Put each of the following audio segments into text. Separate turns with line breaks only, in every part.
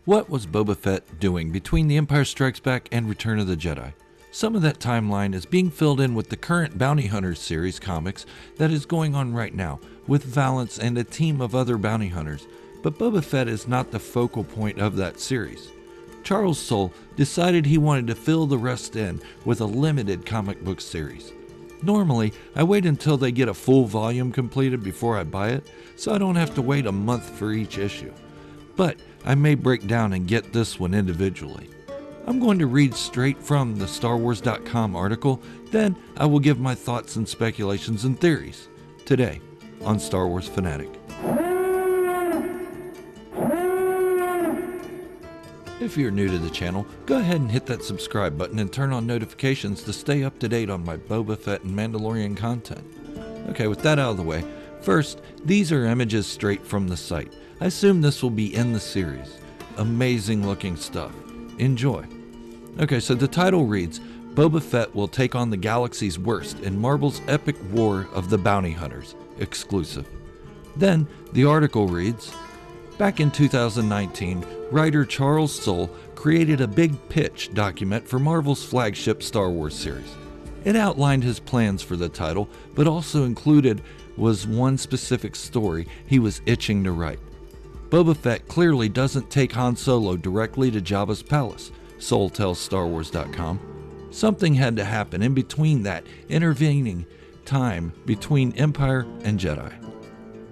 What was Boba Fett doing between The Empire Strikes Back and Return of the Jedi? Some of that timeline is being filled in with the current Bounty Hunters series comics that is going on right now, with Valance and a team of other bounty hunters, but Boba Fett is not the focal point of that series. Charles Soule decided he wanted to fill the rest in with a limited comic book series. Normally, I wait until they get a full volume completed before I buy it, so I don't have to wait a month for each issue. But I may break down and get this one individually. I'm going to read straight from the StarWars.com article, then I will give my thoughts and speculations and theories. Today, on Star Wars Fanatic. If you're new to the channel, go ahead and hit that subscribe button and turn on notifications to stay up to date on my Boba Fett and Mandalorian content. Okay, with that out of the way, first, these are images straight from the site. I assume this will be in the series. Amazing looking stuff. Enjoy. Okay, so the title reads, Boba Fett will take on the galaxy's worst in Marvel's epic war of the bounty hunters. Exclusive. Then, the article reads, back in 2019, writer Charles Soule created a big pitch document for Marvel's flagship Star Wars series. It outlined his plans for the title, but also included was one specific story he was itching to write. Boba Fett clearly doesn't take Han Solo directly to Jabba's palace, Soule tells StarWars.com. Something had to happen in between that intervening time between Empire and Jedi.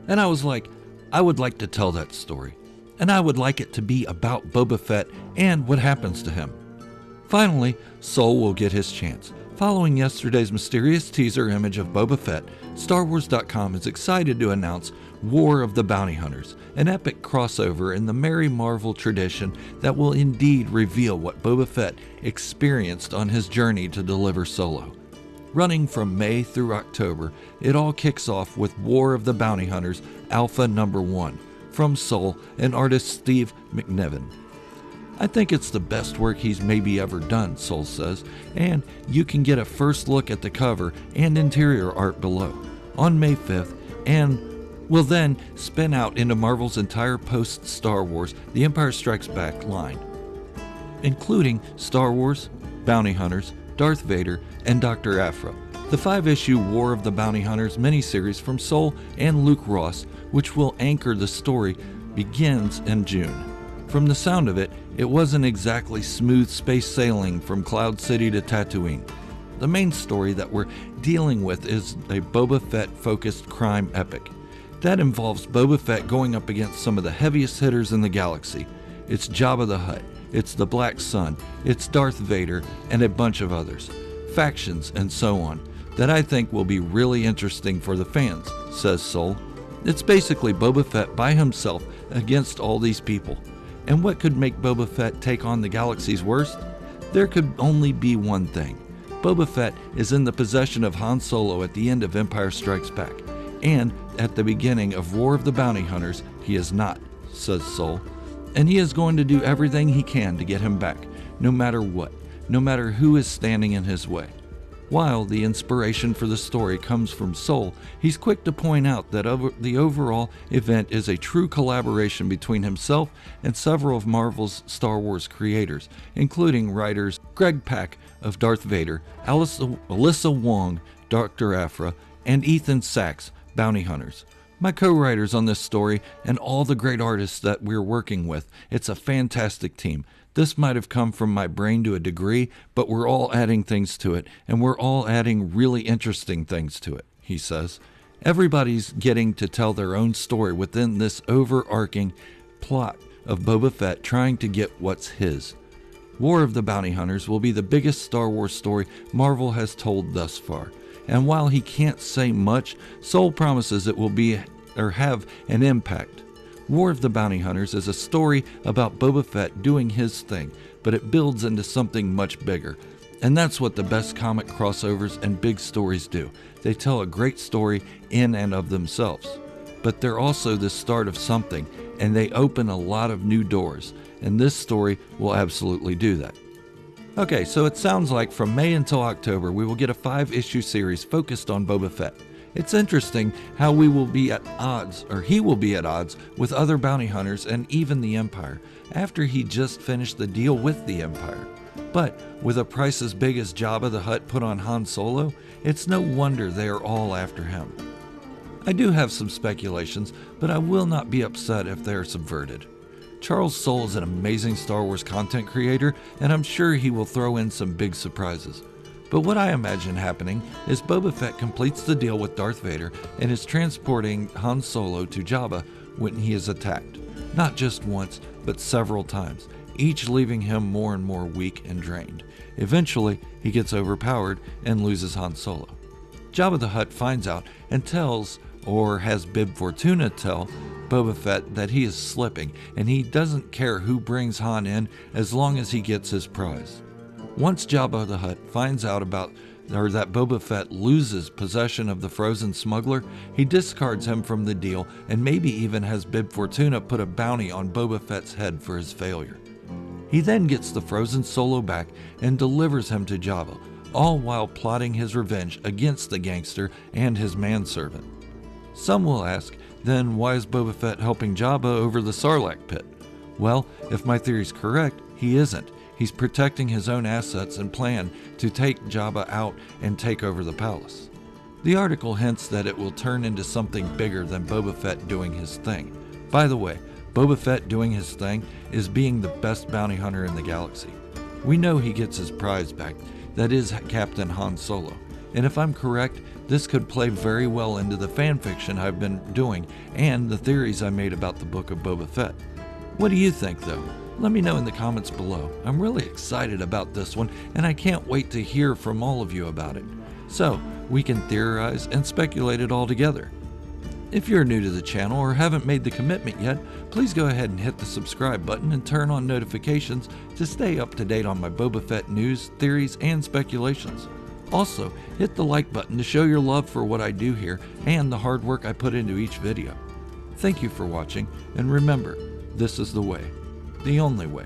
And I was like, I would like to tell that story. And I would like it to be about Boba Fett and what happens to him. Finally, Soule will get his chance. Following yesterday's mysterious teaser image of Boba Fett, StarWars.com is excited to announce War of the Bounty Hunters, an epic crossover in the merry Marvel tradition that will indeed reveal what Boba Fett experienced on his journey to deliver Solo. Running from May through October, it all kicks off with War of the Bounty Hunters Alpha Number 1 from Soule and artist Steve McNiven. I think it's the best work he's maybe ever done, Soule says, and you can get a first look at the cover and interior art below on May 5th, and will then spin out into Marvel's entire post-Star Wars The Empire Strikes Back line, including Star Wars, Bounty Hunters, Darth Vader, and Dr. Aphra. The 5-issue War of the Bounty Hunters miniseries from Soule and Luke Ross, which will anchor the story, begins in June. From the sound of it, it wasn't exactly smooth space sailing from Cloud City to Tatooine. The main story that we're dealing with is a Boba Fett-focused crime epic. That involves Boba Fett going up against some of the heaviest hitters in the galaxy. It's Jabba the Hutt, it's the Black Sun, it's Darth Vader, and a bunch of others, factions and so on, that I think will be really interesting for the fans, says Soule. It's basically Boba Fett by himself against all these people. And what could make Boba Fett take on the galaxy's worst? There could only be one thing. Boba Fett is in the possession of Han Solo at the end of Empire Strikes Back, and at the beginning of War of the Bounty Hunters, he is not, says Soule. And he is going to do everything he can to get him back, no matter what, no matter who is standing in his way. While the inspiration for the story comes from Soule, he's quick to point out that the overall event is a true collaboration between himself and several of Marvel's Star Wars creators, including writers Greg Pak of Darth Vader, Alyssa Wong, Dr. Aphra, and Ethan Sachs, Bounty Hunters. My co-writers on this story and all the great artists that we're working with, it's a fantastic team. This might have come from my brain to a degree, but we're all adding things to it, and we're all adding really interesting things to it, he says. Everybody's getting to tell their own story within this overarching plot of Boba Fett trying to get what's his. War of the Bounty Hunters will be the biggest Star Wars story Marvel has told thus far, and while he can't say much, Soule promises it will be or have an impact. War of the Bounty Hunters is a story about Boba Fett doing his thing, but it builds into something much bigger. And that's what the best comic crossovers and big stories do. They tell a great story in and of themselves. But they're also the start of something, and they open a lot of new doors. And this story will absolutely do that. Okay, so it sounds like from May until October, we will get a 5-issue series focused on Boba Fett. It's interesting how we will be at odds, or he will be at odds, with other bounty hunters and even the Empire, after he just finished the deal with the Empire. But with a price as big as Jabba the Hutt put on Han Solo, it's no wonder they are all after him. I do have some speculations, but I will not be upset if they are subverted. Charles Soule is an amazing Star Wars content creator, and I'm sure he will throw in some big surprises. But what I imagine happening is Boba Fett completes the deal with Darth Vader and is transporting Han Solo to Jabba when he is attacked. Not just once, but several times, each leaving him more and more weak and drained. Eventually, he gets overpowered and loses Han Solo. Jabba the Hutt finds out and tells, or has Bib Fortuna tell, Boba Fett that he is slipping and he doesn't care who brings Han in as long as he gets his prize. Once Jabba the Hutt finds out that Boba Fett loses possession of the frozen smuggler, he discards him from the deal and maybe even has Bib Fortuna put a bounty on Boba Fett's head for his failure. He then gets the frozen Solo back and delivers him to Jabba, all while plotting his revenge against the gangster and his manservant. Some will ask, then why is Boba Fett helping Jabba over the Sarlacc pit? Well, if my theory is correct, he isn't. He's protecting his own assets and plan to take Jabba out and take over the palace. The article hints that it will turn into something bigger than Boba Fett doing his thing. By the way, Boba Fett doing his thing is being the best bounty hunter in the galaxy. We know he gets his prize back, that is Captain Han Solo. And if I'm correct, this could play very well into the fanfiction I've been doing and the theories I made about the book of Boba Fett. What do you think though? Let me know in the comments below. I'm really excited about this one and I can't wait to hear from all of you about it. So we can theorize and speculate it all together. If you're new to the channel or haven't made the commitment yet, please go ahead and hit the subscribe button and turn on notifications to stay up to date on my Boba Fett news, theories, and speculations. Also, hit the like button to show your love for what I do here and the hard work I put into each video. Thank you for watching, and remember, this is the way, the only way.